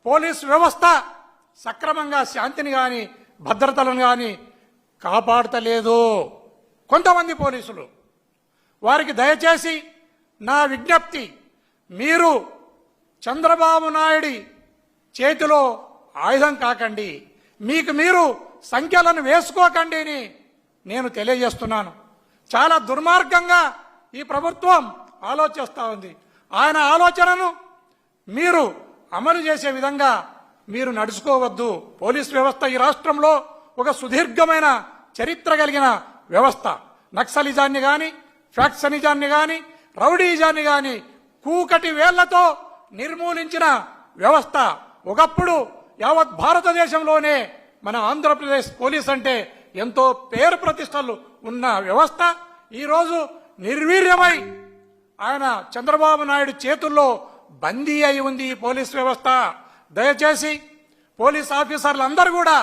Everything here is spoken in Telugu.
పోలీస్ వ్యవస్థ సక్రమంగా శాంతిని కానీ భద్రతలను కానీ కాపాడతలేదు కొంతమంది పోలీసులు. వారికి దయచేసి నా విజ్ఞప్తి, మీరు చంద్రబాబు నాయుడి చేతిలో ఆయుధం కాకండి, మీకు మీరు సంఖ్యలను వేసుకోకండి అని నేను తెలియజేస్తున్నాను. చాలా దుర్మార్గంగా ఈ ప్రభుత్వం ఆలోచిస్తూ ఉంది. ఆయన ఆలోచనను మీరు అమలు చేసే విధంగా మీరు నడుచుకోవద్దు. పోలీస్ వ్యవస్థ ఈ రాష్ట్రంలో ఒక సుదీర్ఘమైన చరిత్ర కలిగిన వ్యవస్థ. నక్సలిజాన్ని కానీ, ఫ్యాక్సనిజాన్ని కానీ, రౌడీజాన్ని కానీ కూకటి వేళ్లతో నిర్మూలించిన వ్యవస్థ. ఒకప్పుడు యావత్ భారతదేశంలోనే మన ఆంధ్రప్రదేశ్ పోలీస్ అంటే ఎంతో పేరు ప్రతిష్టలు ఉన్న వ్యవస్థ ఈరోజు నిర్వీర్యమై ఆయన చంద్రబాబు నాయుడు చేతుల్లో బందీ అయి ఉంది ఈ పోలీస్ వ్యవస్థ. దయచేసి పోలీస్ ఆఫీసర్లందరూ కూడా